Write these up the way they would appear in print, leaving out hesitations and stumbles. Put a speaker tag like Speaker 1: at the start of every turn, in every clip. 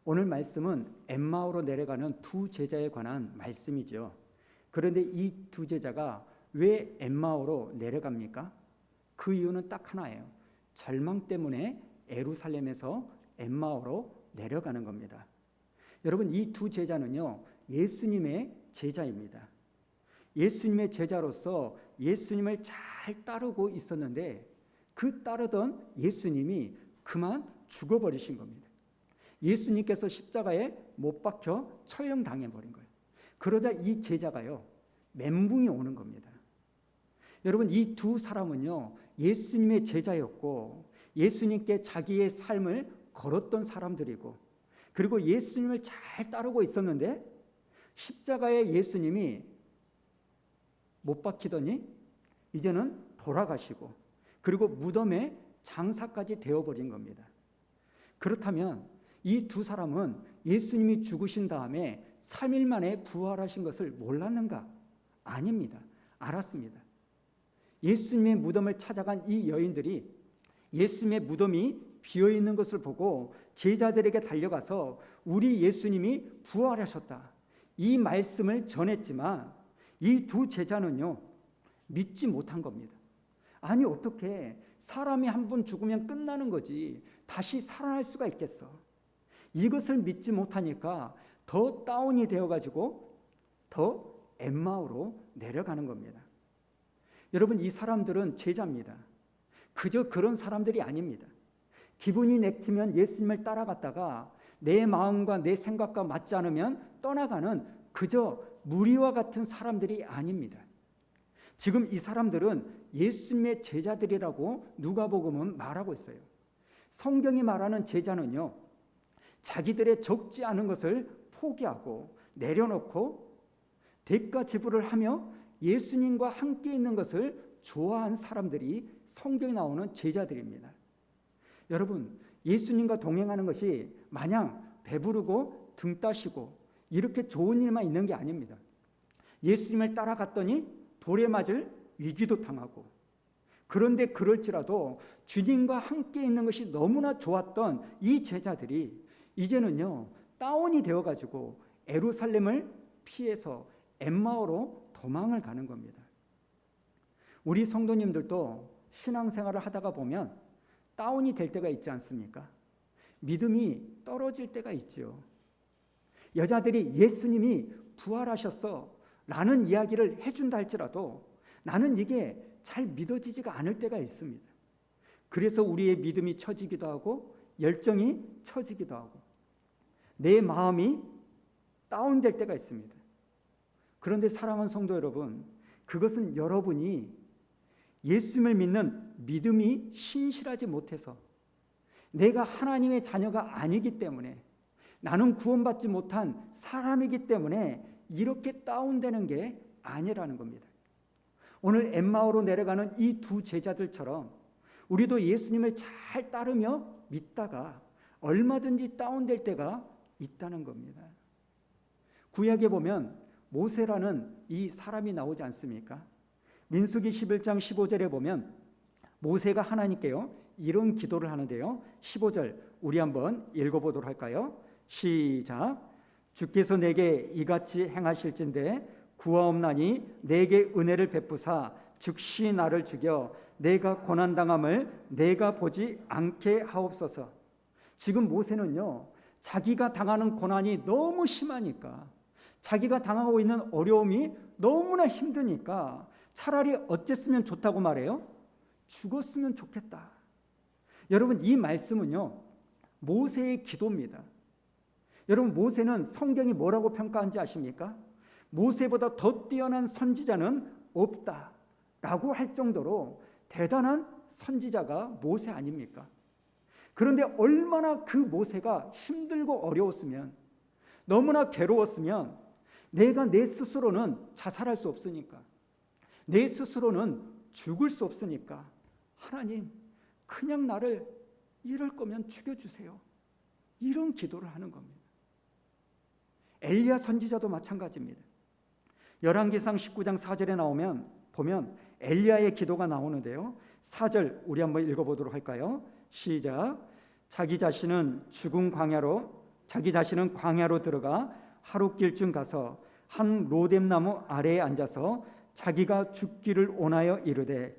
Speaker 1: 오늘 말씀은 엠마오로 내려가는 두 제자에 관한 말씀이죠. 그런데 이 두 제자가 왜 엠마오로 내려갑니까? 그 이유는 딱 하나예요. 절망 때문에 예루살렘에서 엠마오로 내려가는 겁니다. 여러분, 이 두 제자는요, 예수님의 제자입니다. 예수님의 제자로서 예수님을 잘 따르고 있었는데 그 따르던 예수님이 그만 죽어버리신 겁니다. 예수님께서 십자가에 못 박혀 처형당해버린 거예요. 그러자 이 제자가요, 멘붕이 오는 겁니다. 여러분, 이 두 사람은요, 예수님의 제자였고 예수님께 자기의 삶을 걸었던 사람들이고, 그리고 예수님을 잘 따르고 있었는데 십자가에 예수님이 못 박히더니 이제는 돌아가시고, 그리고 무덤에 장사까지 되어버린 겁니다. 그렇다면 이 두 사람은 예수님이 죽으신 다음에 3일 만에 부활하신 것을 몰랐는가? 아닙니다. 알았습니다. 예수님의 무덤을 찾아간 이 여인들이 예수님의 무덤이 비어있는 것을 보고 제자들에게 달려가서 우리 예수님이 부활하셨다, 이 말씀을 전했지만 이 두 제자는요, 믿지 못한 겁니다. 아니, 어떻게 사람이 한 번 죽으면 끝나는 거지 다시 살아날 수가 있겠어? 이것을 믿지 못하니까 더 다운이 되어가지고 더 엠마오로 내려가는 겁니다. 여러분, 이 사람들은 제자입니다. 그저 그런 사람들이 아닙니다. 기분이 내키면 예수님을 따라갔다가 내 마음과 내 생각과 맞지 않으면 떠나가는 그저 무리와 같은 사람들이 아닙니다. 지금 이 사람들은 예수님의 제자들이라고 누가복음은 말하고 있어요. 성경이 말하는 제자는요, 자기들의 적지 않은 것을 포기하고 내려놓고 대가 지불을 하며 예수님과 함께 있는 것을 좋아한 사람들이 성경에 나오는 제자들입니다. 여러분, 예수님과 동행하는 것이 마냥 배부르고 등 따시고 이렇게 좋은 일만 있는 게 아닙니다. 예수님을 따라갔더니 돌에 맞을 위기도 당하고, 그런데 그럴지라도 주님과 함께 있는 것이 너무나 좋았던 이 제자들이 이제는요, 다운이 되어가지고 예루살렘을 피해서 엠마오로 도망을 가는 겁니다. 우리 성도님들도 신앙생활을 하다가 보면 다운이 될 때가 있지 않습니까? 믿음이 떨어질 때가 있죠. 여자들이 예수님이 부활하셨어 라는 이야기를 해준다 할지라도 나는 이게 잘 믿어지지가 않을 때가 있습니다. 그래서 우리의 믿음이 처지기도 하고 열정이 처지기도 하고 내 마음이 다운될 때가 있습니다. 그런데 사랑하는 성도 여러분, 그것은 여러분이 예수님을 믿는 믿음이 신실하지 못해서, 내가 하나님의 자녀가 아니기 때문에, 나는 구원받지 못한 사람이기 때문에 이렇게 다운되는 게 아니라는 겁니다. 오늘 엠마오로 내려가는 이 두 제자들처럼 우리도 예수님을 잘 따르며 믿다가 얼마든지 다운될 때가 있다는 겁니다. 구약에 보면 모세라는 이 사람이 나오지 않습니까? 민수기 11장 15절에 보면 모세가 하나님께요, 이런 기도를 하는데요, 15절 우리 한번 읽어보도록 할까요? 시작. 주께서 내게 이같이 행하실진대 구하옵나니 내게 은혜를 베푸사 즉시 나를 죽여 내가 고난당함을 내가 보지 않게 하옵소서. 지금 모세는요, 자기가 당하는 고난이 너무 심하니까, 자기가 당하고 있는 어려움이 너무나 힘드니까 차라리 어쨌으면 좋다고 말해요? 죽었으면 좋겠다. 여러분, 이 말씀은요, 모세의 기도입니다. 여러분, 모세는 성경이 뭐라고 평가한지 아십니까? 모세보다 더 뛰어난 선지자는 없다라고 할 정도로 대단한 선지자가 모세 아닙니까? 그런데 얼마나 그 모세가 힘들고 어려웠으면, 너무나 괴로웠으면, 내가 내 스스로는 자살할 수 없으니까, 내 스스로는 죽을 수 없으니까 하나님, 그냥 나를 이럴 거면 죽여주세요, 이런 기도를 하는 겁니다. 엘리야 선지자도 마찬가지입니다. 열왕기상 19장 4절에 보면 엘리야의 기도가 나오는데요, 4절 우리 한번 읽어보도록 할까요? 시작. 자기 자신은 죽은 광야로 자기 자신은 광야로 들어가 하룻길쯤 가서 한 로뎀나무 아래에 앉아서 자기가 죽기를 원하여 이르되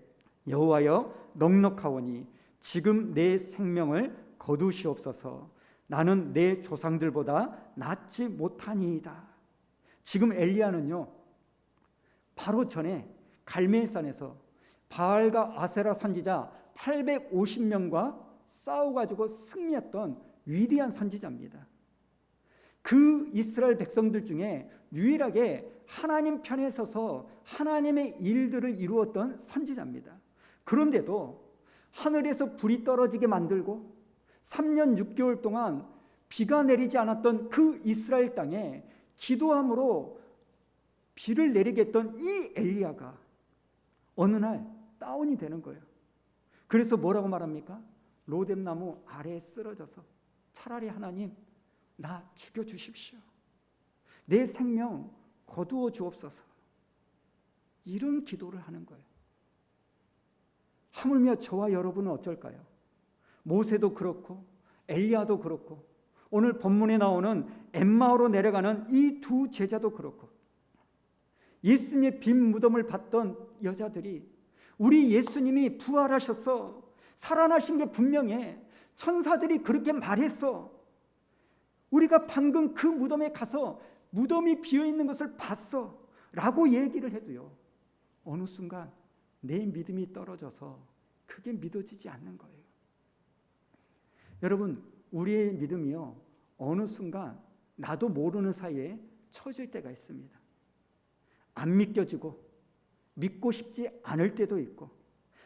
Speaker 1: 여호와여 넉넉하오니 지금 내 생명을 거두시옵소서. 나는 내 조상들보다 낫지 못하니이다. 지금 엘리야는요, 바로 전에 갈멜산에서 바알과 아세라 선지자 850명과 싸워가지고 승리했던 위대한 선지자입니다. 그 이스라엘 백성들 중에 유일하게 하나님 편에 서서 하나님의 일들을 이루었던 선지자입니다. 그런데도 하늘에서 불이 떨어지게 만들고 3년 6개월 동안 비가 내리지 않았던 그 이스라엘 땅에 기도함으로 비를 내리게 했던 이 엘리야가 어느 날 다운이 되는 거예요. 그래서 뭐라고 말합니까? 로뎀나무 아래에 쓰러져서 차라리 하나님 나 죽여주십시오. 내 생명 거두어 주옵소서. 이런 기도를 하는 거예요. 하물며 저와 여러분은 어쩔까요? 모세도 그렇고 엘리야도 그렇고 오늘 본문에 나오는 엠마오로 내려가는 이 두 제자도 그렇고 예수님의 빈 무덤을 봤던 여자들이 우리 예수님이 부활하셔서 살아나신 게 분명해. 천사들이 그렇게 말했어. 우리가 방금 그 무덤에 가서 무덤이 비어있는 것을 봤어 라고 얘기를 해도요, 어느 순간 내 믿음이 떨어져서 그게 믿어지지 않는 거예요. 여러분, 우리의 믿음이요, 어느 순간 나도 모르는 사이에 처질 때가 있습니다. 안 믿겨지고 믿고 싶지 않을 때도 있고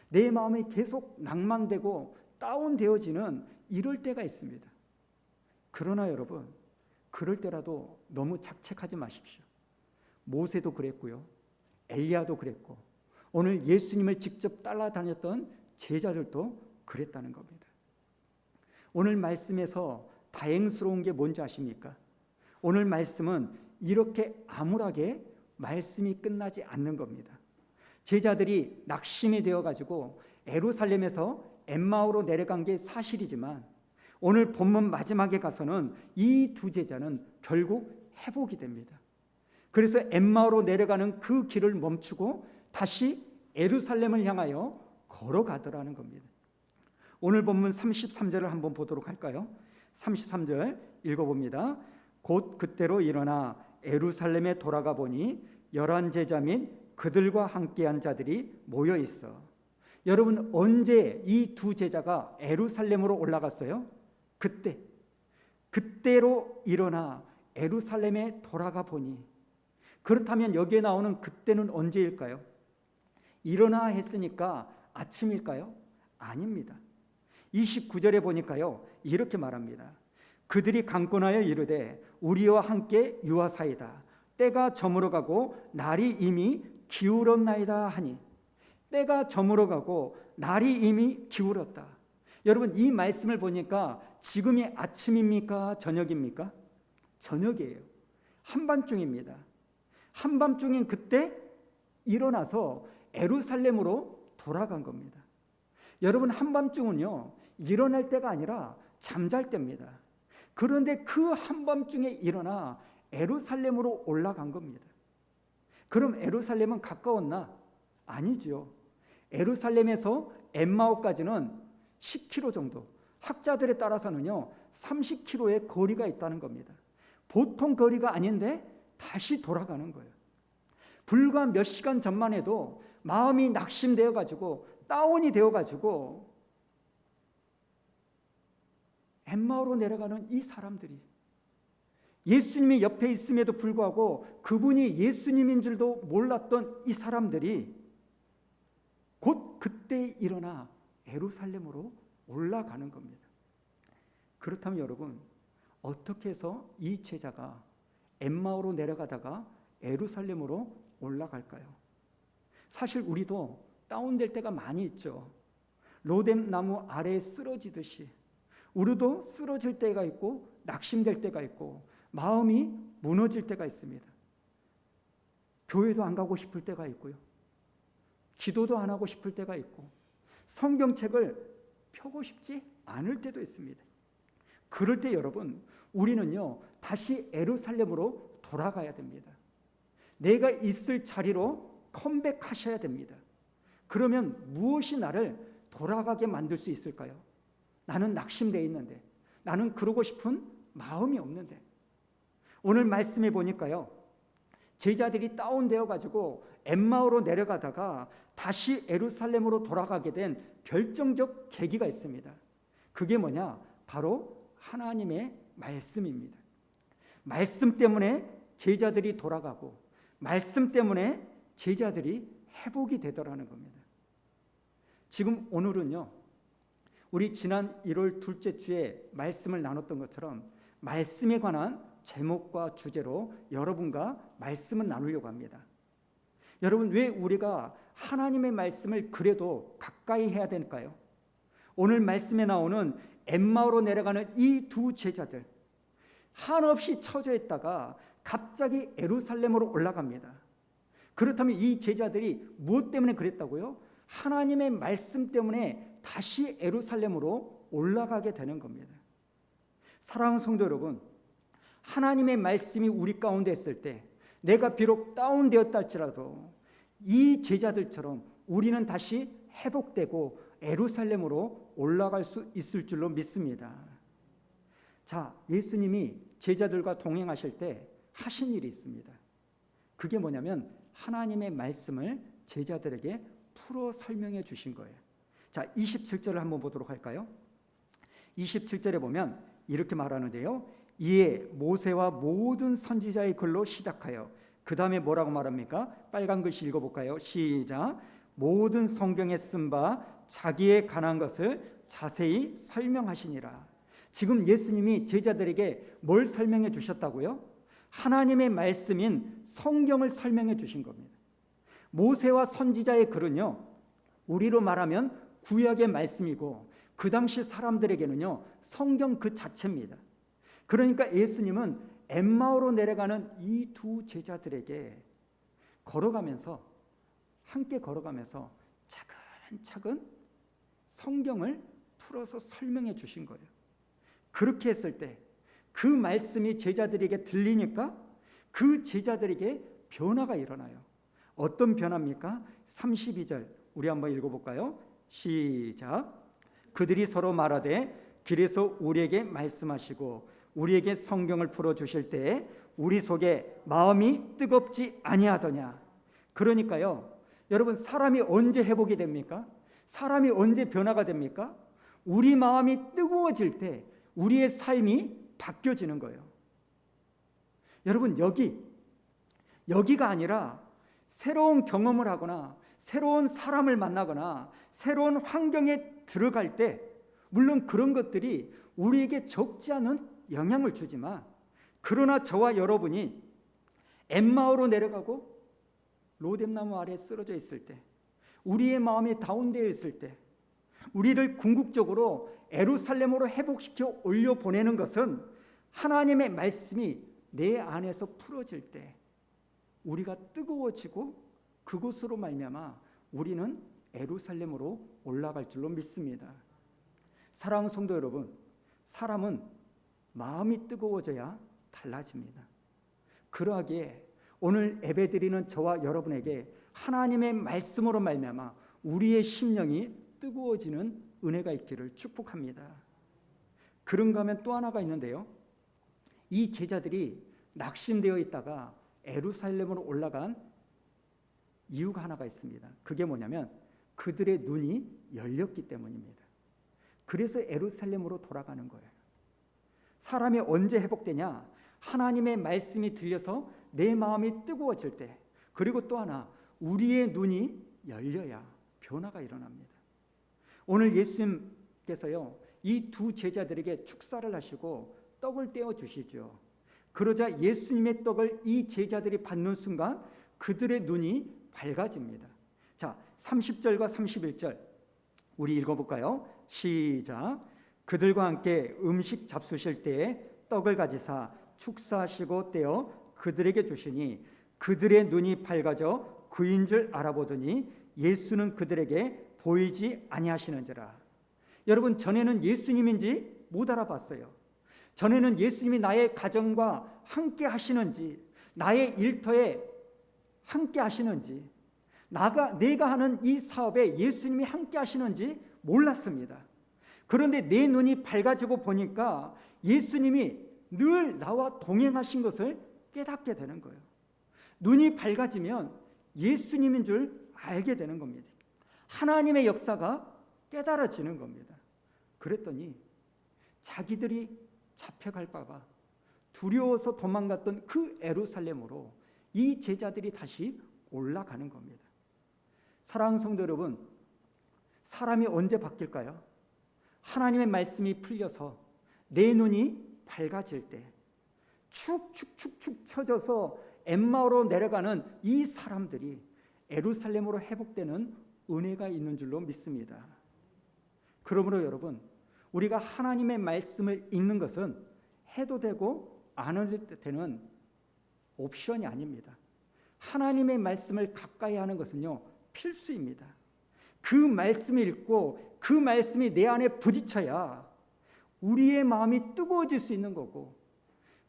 Speaker 1: 내 마음이 계속 낭만되고 다운되어지는 이럴 때가 있습니다. 그러나 여러분, 그럴 때라도 너무 착책하지 마십시오. 모세도 그랬고요, 엘리야도 그랬고 오늘 예수님을 직접 따라다녔던 제자들도 그랬다는 겁니다. 오늘 말씀에서 다행스러운 게 뭔지 아십니까? 오늘 말씀은 이렇게 암울하게 말씀이 끝나지 않는 겁니다. 제자들이 낙심이 되어가지고 예루살렘에서 엠마오로 내려간 게 사실이지만 오늘 본문 마지막에 가서는 이 두 제자는 결국 회복이 됩니다. 그래서 엠마오로 내려가는 그 길을 멈추고 다시 예루살렘을 향하여 걸어가더라는 겁니다. 오늘 본문 33절을 한번 보도록 할까요? 33절 읽어봅니다. 곧 그때로 일어나 예루살렘에 돌아가 보니 11 제자 및 그들과 함께한 자들이 모여 있어. 여러분, 언제 이 두 제자가 예루살렘으로 올라갔어요? 그때로 일어나 예루살렘에 돌아가 보니. 그렇다면 여기에 나오는 그때는 언제일까요? 일어나 했으니까 아침일까요? 아닙니다. 29절에 보니까요, 이렇게 말합니다. 그들이 강권하여 이르되 우리와 함께 유하사이다. 때가 저물어가고 날이 이미 기울었나이다 하니. 때가 저물어가고 날이 이미 기울었다. 여러분, 이 말씀을 보니까 지금이 아침입니까? 저녁입니까? 저녁이에요. 한밤중입니다. 한밤중인 그때 일어나서 예루살렘으로 돌아간 겁니다. 여러분, 한밤중은요, 일어날 때가 아니라 잠잘 때입니다. 그런데 그 한밤중에 일어나 예루살렘으로 올라간 겁니다. 그럼 예루살렘은 가까웠나? 아니죠. 예루살렘에서 엠마오까지는 10km 정도, 학자들에 따라서는요 30km의 거리가 있다는 겁니다. 보통 거리가 아닌데 다시 돌아가는 거예요. 불과 몇 시간 전만 해도 마음이 낙심되어 가지고 다운이 되어 가지고 엠마오로 내려가는 이 사람들이 예수님이 옆에 있음에도 불구하고 그분이 예수님인 줄도 몰랐던 이 사람들이 곧 그때 일어나 예루살렘으로 올라가는 겁니다. 그렇다면 여러분, 어떻게 해서 이 제자가 엠마오로 내려가다가 예루살렘으로 올라갈까요? 사실 우리도 다운될 때가 많이 있죠. 로뎀나무 아래에 쓰러지듯이 우리도 쓰러질 때가 있고 낙심될 때가 있고 마음이 무너질 때가 있습니다. 교회도 안 가고 싶을 때가 있고요, 기도도 안 하고 싶을 때가 있고 성경책을 펴고 싶지 않을 때도 있습니다. 그럴 때 여러분, 우리는요 다시 예루살렘으로 돌아가야 됩니다. 내가 있을 자리로 컴백하셔야 됩니다. 그러면 무엇이 나를 돌아가게 만들 수 있을까요? 나는 낙심되어 있는데, 나는 그러고 싶은 마음이 없는데. 오늘 말씀해 보니까요, 제자들이 다운되어 가지고 엠마오로 내려가다가 다시 예루살렘으로 돌아가게 된 결정적 계기가 있습니다. 그게 뭐냐? 바로 하나님의 말씀입니다. 말씀 때문에 제자들이 돌아가고, 말씀 때문에 제자들이 회복이 되더라는 겁니다. 지금 오늘은요, 우리 지난 1월 둘째 주에 말씀을 나눴던 것처럼 말씀에 관한 제목과 주제로 여러분과 말씀을 나누려고 합니다. 여러분, 왜 우리가 하나님의 말씀을 그래도 가까이 해야 될까요? 오늘 말씀에 나오는 엠마오로 내려가는 이 두 제자들, 한없이 처져 있다가 갑자기 예루살렘으로 올라갑니다. 그렇다면 이 제자들이 무엇 때문에 그랬다고요? 하나님의 말씀 때문에 다시 예루살렘으로 올라가게 되는 겁니다. 사랑하는 성도 여러분, 하나님의 말씀이 우리 가운데 있을 때 내가 비록 다운되었다 할지라도 이 제자들처럼 우리는 다시 회복되고 예루살렘으로 올라갈 수 있을 줄로 믿습니다. 자, 예수님이 제자들과 동행하실 때 하신 일이 있습니다. 그게 뭐냐면 하나님의 말씀을 제자들에게 풀어 설명해 주신 거예요. 자, 27절을 한번 보도록 할까요? 27절에 보면 이렇게 말하는데요, 이에 모세와 모든 선지자의 글로 시작하여, 그 다음에 뭐라고 말합니까? 빨간 글씨 읽어볼까요? 시작. 모든 성경에 쓴 바 자기에 관한 것을 자세히 설명하시니라. 지금 예수님이 제자들에게 뭘 설명해 주셨다고요? 하나님의 말씀인 성경을 설명해 주신 겁니다. 모세와 선지자의 글은요, 우리로 말하면 구약의 말씀이고 그 당시 사람들에게는요 성경 그 자체입니다. 그러니까 예수님은 엠마오로 내려가는 이 두 제자들에게 걸어가면서, 함께 걸어가면서 차근차근 성경을 풀어서 설명해 주신 거예요. 그렇게 했을 때 그 말씀이 제자들에게 들리니까 그 제자들에게 변화가 일어나요. 어떤 변화입니까? 32절 우리 한번 읽어볼까요? 시작. 그들이 서로 말하되 길에서 우리에게 말씀하시고 우리에게 성경을 풀어주실 때에 우리 속에 마음이 뜨겁지 아니하더냐. 그러니까요, 여러분, 사람이 언제 회복이 됩니까? 사람이 언제 변화가 됩니까? 우리 마음이 뜨거워질 때 우리의 삶이 바뀌어지는 거예요. 여러분, 여기가 아니라 새로운 경험을 하거나 새로운 사람을 만나거나 새로운 환경에 들어갈 때, 물론 그런 것들이 우리에게 적지 않은 영향을 주지만, 그러나 저와 여러분이 엠마오로 내려가고 로뎀나무 아래에 쓰러져 있을 때, 우리의 마음이 다운되어 있을 때, 우리를 궁극적으로 예루살렘으로 회복시켜 올려보내는 것은 하나님의 말씀이 내 안에서 풀어질 때 우리가 뜨거워지고 그곳으로 말미암아 우리는 예루살렘으로 올라갈 줄로 믿습니다. 사랑하는 성도 여러분, 사람은 마음이 뜨거워져야 달라집니다. 그러하기에 오늘 예배드리는 저와 여러분에게 하나님의 말씀으로 말미암아 우리의 심령이 뜨거워지는 은혜가 있기를 축복합니다. 그런가 하면 또 하나가 있는데요, 이 제자들이 낙심되어 있다가 예루살렘으로 올라간 이유가 하나가 있습니다. 그게 뭐냐면 그들의 눈이 열렸기 때문입니다. 그래서 예루살렘으로 돌아가는 거예요. 사람이 언제 회복되냐? 하나님의 말씀이 들려서 내 마음이 뜨거워질 때, 그리고 또 하나, 우리의 눈이 열려야 변화가 일어납니다. 오늘 예수님께서요, 이 두 제자들에게 축사를 하시고 떡을 떼어 주시죠. 그러자 예수님의 떡을 이 제자들이 받는 순간 그들의 눈이 밝아집니다. 자, 30절과 31절 우리 읽어볼까요? 시작. 그들과 함께 음식 잡수실 때에 떡을 가지사 축사하시고 떼어 그들에게 주시니 그들의 눈이 밝아져 그인 줄 알아보더니 예수는 그들에게 보이지 아니하시는지라. 여러분, 전에는 예수님인지 못 알아봤어요. 전에는 예수님이 나의 가정과 함께 하시는지, 나의 일터에 함께 하시는지, 내가 하는 이 사업에 예수님이 함께 하시는지 몰랐습니다. 그런데 내 눈이 밝아지고 보니까 예수님이 늘 나와 동행하신 것을 깨닫게 되는 거예요. 눈이 밝아지면 예수님인 줄 알게 되는 겁니다. 하나님의 역사가 깨달아지는 겁니다. 그랬더니 자기들이 잡혀갈까 봐 두려워서 도망갔던 그 예루살렘으로 이 제자들이 다시 올라가는 겁니다. 사랑하는 성도 여러분, 사람이 언제 바뀔까요? 하나님의 말씀이 풀려서 내 눈이 밝아질 때, 축축축축 쳐져서 엠마오로 내려가는 이 사람들이 예루살렘으로 회복되는 은혜가 있는 줄로 믿습니다. 그러므로 여러분, 우리가 하나님의 말씀을 읽는 것은 해도 되고 안 해도 되는 옵션이 아닙니다. 하나님의 말씀을 가까이 하는 것은요, 필수입니다. 그 말씀을 읽고 그 말씀이 내 안에 부딪혀야 우리의 마음이 뜨거워질 수 있는 거고,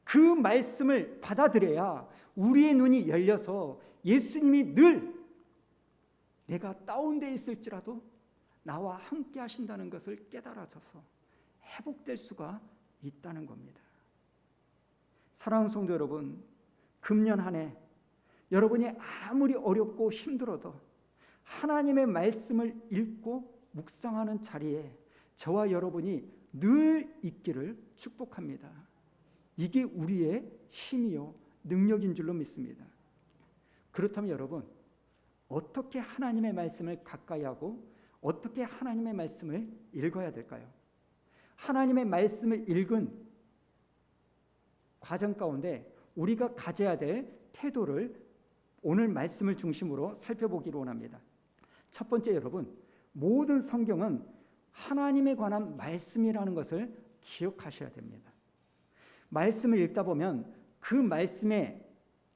Speaker 1: 그 말씀을 받아들여야 우리의 눈이 열려서 예수님이 늘 내가 다운되어 있을지라도 나와 함께 하신다는 것을 깨달아져서 회복될 수가 있다는 겁니다. 사랑하는 성도 여러분, 금년 한 해 여러분이 아무리 어렵고 힘들어도 하나님의 말씀을 읽고 묵상하는 자리에 저와 여러분이 늘 있기를 축복합니다. 이게 우리의 힘이요 능력인 줄로 믿습니다. 그렇다면 여러분, 어떻게 하나님의 말씀을 가까이 하고 어떻게 하나님의 말씀을 읽어야 될까요? 하나님의 말씀을 읽은 과정 가운데 우리가 가져야 될 태도를 오늘 말씀을 중심으로 살펴보기로 원합니다. 첫 번째, 여러분, 모든 성경은 하나님에 관한 말씀이라는 것을 기억하셔야 됩니다. 말씀을 읽다 보면 그 말씀의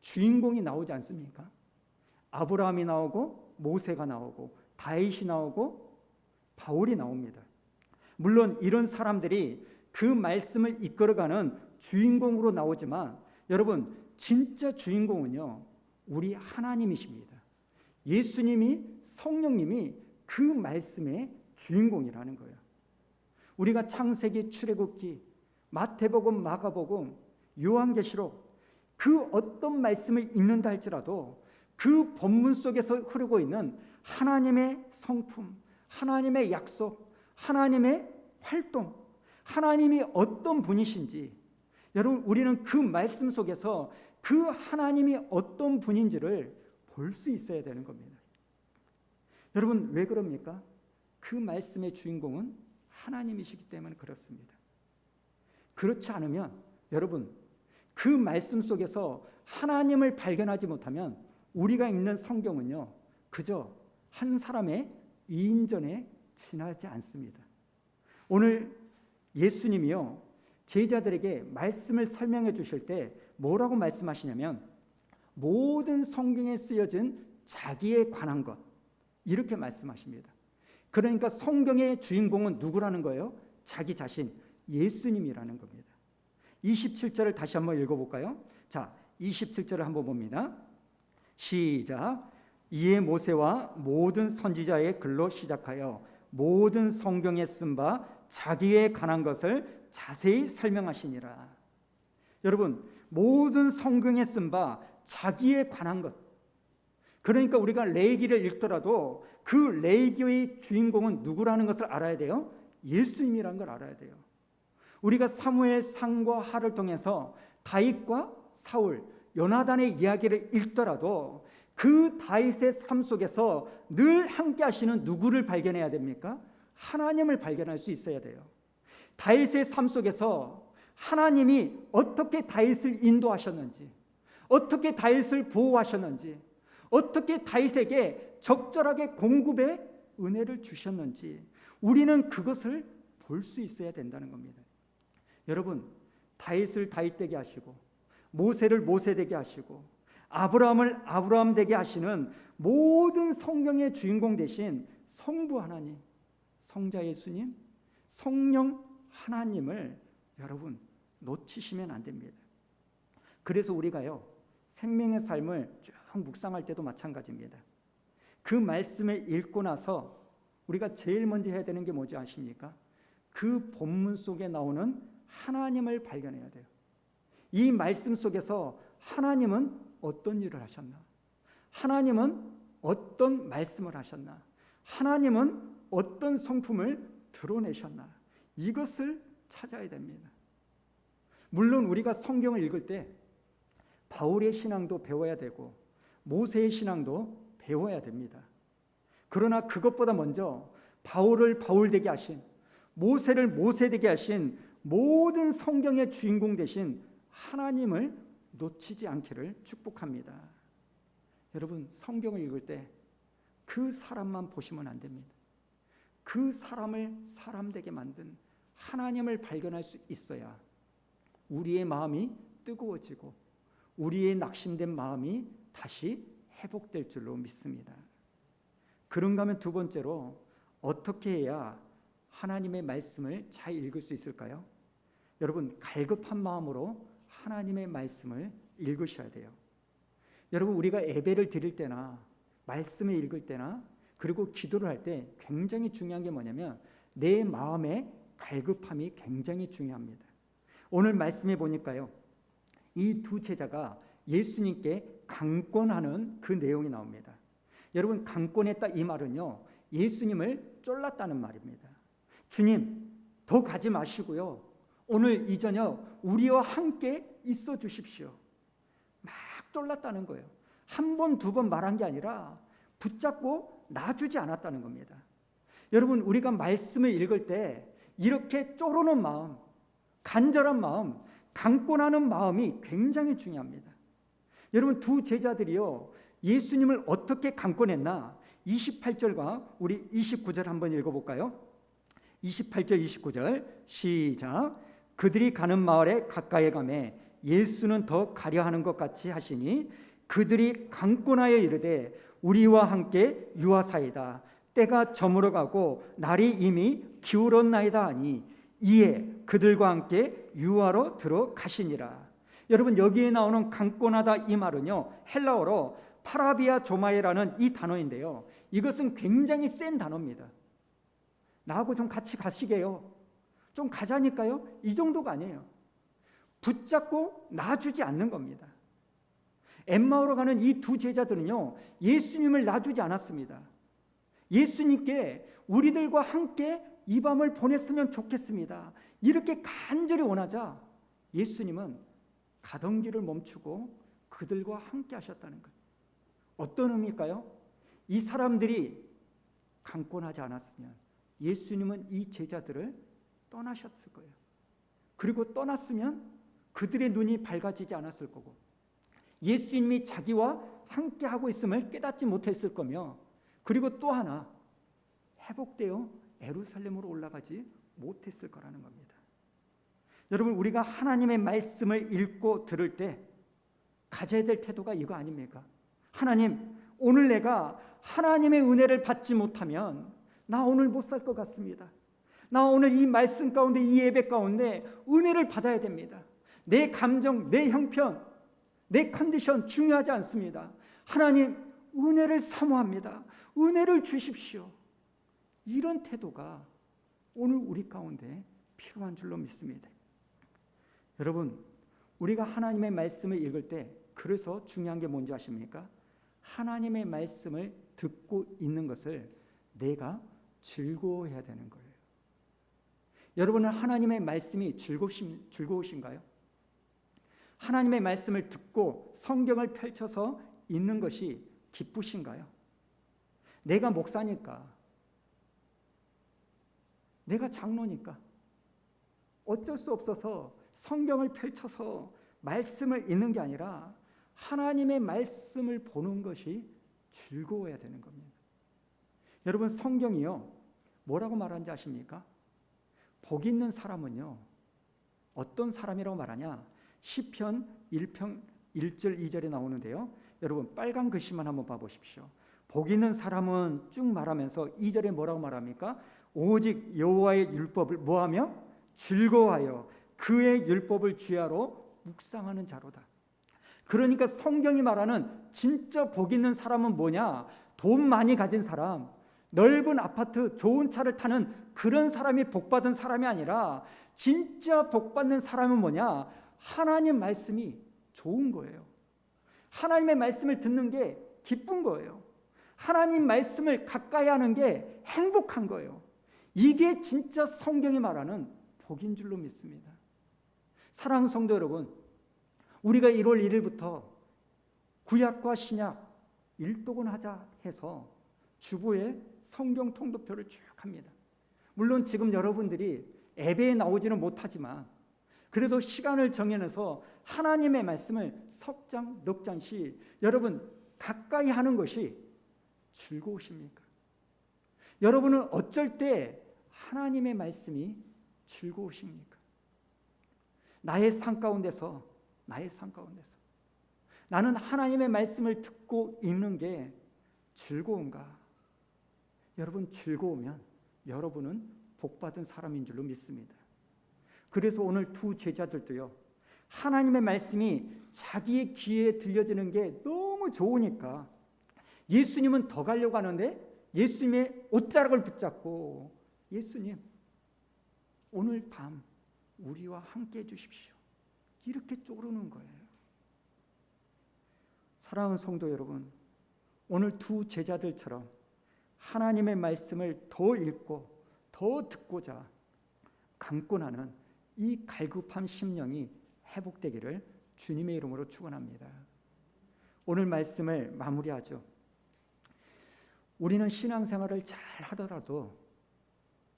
Speaker 1: 주인공이 나오지 않습니까? 아브라함이 나오고 모세가 나오고 다윗이 나오고 바울이 나옵니다. 물론 이런 사람들이 그 말씀을 이끌어가는 주인공으로 나오지만 여러분, 진짜 주인공은요, 우리 하나님이십니다. 예수님이, 성령님이 그 말씀의 주인공이라는 거예요. 우리가 창세기, 출애굽기, 마태복음, 마가복음, 요한계시록 그 어떤 말씀을 읽는다 할지라도 그 본문 속에서 흐르고 있는 하나님의 성품, 하나님의 약속, 하나님의 활동, 하나님이 어떤 분이신지, 여러분, 우리는 그 말씀 속에서 그 하나님이 어떤 분인지를 볼 수 있어야 되는 겁니다. 여러분, 왜 그럽니까? 그 말씀의 주인공은 하나님이시기 때문에 그렇습니다. 그렇지 않으면 여러분, 그 말씀 속에서 하나님을 발견하지 못하면 우리가 읽는 성경은요, 그저 한 사람의 위인전에 지나지 않습니다. 오늘 예수님이요, 제자들에게 말씀을 설명해 주실 때 뭐라고 말씀하시냐면 모든 성경에 쓰여진 자기에 관한 것, 이렇게 말씀하십니다. 그러니까 성경의 주인공은 누구라는 거예요? 자기 자신, 예수님이라는 겁니다. 27절을 다시 한번 읽어볼까요? 자, 27절을 한번 봅니다. 시작. 이에 모세와 모든 선지자의 글로 시작하여 모든 성경에 쓴 바 자기에 관한 것을 자세히 설명하시니라. 여러분, 모든 성경에 쓴 바 자기에 관한 것, 그러니까 우리가 레위기를 읽더라도 그 레위기의 주인공은 누구라는 것을 알아야 돼요. 예수님이라는 걸 알아야 돼요. 우리가 사무엘 상과 하를 통해서 다윗과 사울, 요나단의 이야기를 읽더라도 그 다윗의 삶 속에서 늘 함께 하시는 누구를 발견해야 됩니까? 하나님을 발견할 수 있어야 돼요. 다윗의 삶 속에서 하나님이 어떻게 다윗을 인도하셨는지, 어떻게 다윗을 보호하셨는지, 어떻게 다윗에게 적절하게 공급의 은혜를 주셨는지 우리는 그것을 볼 수 있어야 된다는 겁니다. 여러분, 다윗을 다윗 되게 하시고 모세를 모세 되게 하시고 아브라함을 아브라함 되게 하시는 모든 성경의 주인공 되신 성부 하나님, 성자 예수님, 성령 하나님을 여러분 놓치시면 안 됩니다. 그래서 우리가요, 생명의 삶을 쭉 묵상할 때도 마찬가지입니다. 그 말씀을 읽고 나서 우리가 제일 먼저 해야 되는 게 뭔지 아십니까? 그 본문 속에 나오는 하나님을 발견해야 돼요. 이 말씀 속에서 하나님은 어떤 일을 하셨나? 하나님은 어떤 말씀을 하셨나? 하나님은 어떤 성품을 드러내셨나? 이것을 찾아야 됩니다. 물론 우리가 성경을 읽을 때 바울의 신앙도 배워야 되고 모세의 신앙도 배워야 됩니다. 그러나 그것보다 먼저 바울을 바울되게 하신, 모세를 모세되게 하신 모든 성경의 주인공 되신 하나님을 놓치지 않기를 축복합니다. 여러분, 성경을 읽을 때 그 사람만 보시면 안 됩니다. 그 사람을 사람되게 만든 하나님을 발견할 수 있어야 우리의 마음이 뜨거워지고 우리의 낙심된 마음이 다시 회복될 줄로 믿습니다. 그런가 하면 두 번째로 어떻게 해야 하나님의 말씀을 잘 읽을 수 있을까요? 여러분, 갈급한 마음으로 하나님의 말씀을 읽으셔야 돼요. 여러분, 우리가 예배를 드릴 때나 말씀을 읽을 때나 그리고 기도를 할 때 굉장히 중요한 게 뭐냐면 내 마음의 갈급함이 굉장히 중요합니다. 오늘 말씀해 보니까요, 이 두 제자가 예수님께 강권하는 그 내용이 나옵니다. 여러분, 강권했다 이 말은요, 예수님을 쫄랐다는 말입니다. 주님, 더 가지 마시고요, 오늘 이 저녁 우리와 함께 있어 주십시오. 막 쫄랐다는 거예요. 한 번, 두 번 말한 게 아니라 붙잡고 놔주지 않았다는 겁니다. 여러분, 우리가 말씀을 읽을 때 이렇게 쪼르는 마음, 간절한 마음, 강권하는 마음이 굉장히 중요합니다. 여러분, 두 제자들이요, 예수님을 어떻게 강권했나? 28절과 우리 29절 한번 읽어볼까요? 28절 29절 시작. 그들이 가는 마을에 가까이 가매 예수는 더 가려 하는 것 같이 하시니 그들이 강권하여 이르되 우리와 함께 유하사이다. 때가 저물어 가고 날이 이미 기울었나이다 하니 이에 그들과 함께 유하로 들어가시니라. 여러분, 여기에 나오는 강권하다 이 말은요, 헬라어로 파라비아 조마에라는 이 단어인데요, 이것은 굉장히 센 단어입니다. 나하고 좀 같이 가시게요, 좀 가자니까요, 이 정도가 아니에요. 붙잡고 놔주지 않는 겁니다. 엠마오로 가는 이 두 제자들은요, 예수님을 놔주지 않았습니다. 예수님께 우리들과 함께 이 밤을 보냈으면 좋겠습니다, 이렇게 간절히 원하자 예수님은 가던 길을 멈추고 그들과 함께 하셨다는 것. 어떤 의미일까요? 이 사람들이 강권하지 않았으면 예수님은 이 제자들을 떠나셨을 거예요. 그리고 떠났으면 그들의 눈이 밝아지지 않았을 거고 예수님이 자기와 함께 하고 있음을 깨닫지 못했을 거며, 그리고 또 하나, 회복되어 예루살렘으로 올라가지 못했을 거라는 겁니다. 여러분, 우리가 하나님의 말씀을 읽고 들을 때 가져야 될 태도가 이거 아닙니까? 하나님, 오늘 내가 하나님의 은혜를 받지 못하면 나 오늘 못 살 것 같습니다. 나 오늘 이 말씀 가운데, 이 예배 가운데 은혜를 받아야 됩니다. 내 감정, 내 형편, 내 컨디션 중요하지 않습니다. 하나님, 은혜를 사모합니다. 은혜를 주십시오. 이런 태도가 오늘 우리 가운데 필요한 줄로 믿습니다. 여러분, 우리가 하나님의 말씀을 읽을 때 그래서 중요한 게 뭔지 아십니까? 하나님의 말씀을 듣고 있는 것을 내가 즐거워해야 되는 거예요. 여러분은 하나님의 말씀이 즐거우신가요? 하나님의 말씀을 듣고 성경을 펼쳐서 읽는 것이 기쁘신가요? 내가 목사니까, 내가 장로니까 어쩔 수 없어서 성경을 펼쳐서 말씀을 읽는 게 아니라 하나님의 말씀을 보는 것이 즐거워야 되는 겁니다. 여러분, 성경이요, 뭐라고 말하는지 아십니까? 복 있는 사람은요, 어떤 사람이라고 말하냐? 시편 1편 1절 2절에 나오는데요, 여러분 빨간 글씨만 한번 봐보십시오. 복 있는 사람은 쭉 말하면서 2절에 뭐라고 말합니까? 오직 여호와의 율법을 뭐하며? 즐거워하여 그의 율법을 주야로 묵상하는 자로다. 그러니까 성경이 말하는 진짜 복 있는 사람은 뭐냐? 돈 많이 가진 사람, 넓은 아파트, 좋은 차를 타는 그런 사람이 복받은 사람이 아니라 진짜 복받는 사람은 뭐냐? 하나님 말씀이 좋은 거예요. 하나님의 말씀을 듣는 게 기쁜 거예요. 하나님 말씀을 가까이 하는 게 행복한 거예요. 이게 진짜 성경이 말하는 복인 줄로 믿습니다. 사랑하는 성도 여러분, 우리가 1월 1일부터 구약과 신약 일독은하자 해서 주보에 성경 통독표를 쭉 합니다. 물론 지금 여러분들이 예배에 나오지는 못하지만 그래도 시간을 정해내서 하나님의 말씀을 석 장, 넉 장씩 여러분 가까이 하는 것이 즐거우십니까? 여러분은 어쩔 때 하나님의 말씀이 즐거우십니까? 나의 삶 가운데서 나는 하나님의 말씀을 듣고 읽는 게 즐거운가? 여러분 즐거우면 여러분은 복받은 사람인 줄로 믿습니다. 그래서 오늘 두 제자들도요, 하나님의 말씀이 자기의 귀에 들려지는 게 너무 좋으니까 예수님은 더 가려고 하는데 예수님의 옷자락을 붙잡고 예수님 오늘 밤 우리와 함께 해주십시오. 이렇게 쪼르는 거예요. 사랑하는 성도 여러분, 오늘 두 제자들처럼 하나님의 말씀을 더 읽고 더 듣고자 강권하는 이 갈급한 심령이 회복되기를 주님의 이름으로 축원합니다. 오늘 말씀을 마무리하죠. 우리는 신앙생활을 잘 하더라도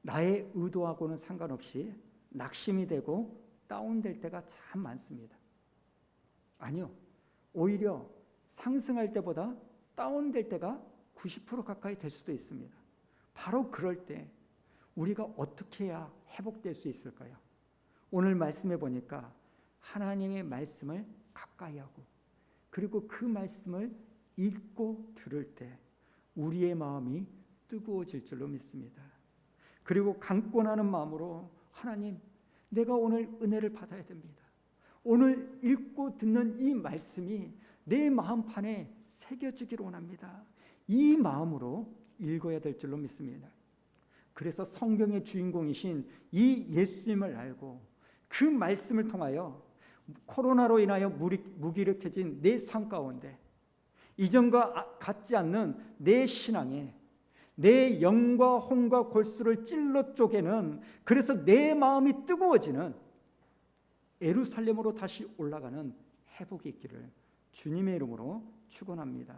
Speaker 1: 나의 의도하고는 상관없이 낙심이 되고 다운될 때가 참 많습니다. 아니요, 오히려 상승할 때보다 다운될 때가 90% 가까이 될 수도 있습니다. 바로 그럴 때 우리가 어떻게 해야 회복될 수 있을까요? 오늘 말씀해 보니까 하나님의 말씀을 가까이 하고 그리고 그 말씀을 읽고 들을 때 우리의 마음이 뜨거워질 줄로 믿습니다. 그리고 강권하는 마음으로 하나님, 내가 오늘 은혜를 받아야 됩니다. 오늘 읽고 듣는 이 말씀이 내 마음판에 새겨지기를 원합니다. 이 마음으로 읽어야 될 줄로 믿습니다. 그래서 성경의 주인공이신 이 예수님을 알고 그 말씀을 통하여 코로나로 인하여 무기력해진 내 삶 가운데 이전과 같지 않는 내 신앙에 내 영과 혼과 골수를 찔러 쪼개는, 그래서 내 마음이 뜨거워지는 예루살렘으로 다시 올라가는 회복이 있기를 주님의 이름으로 축원합니다.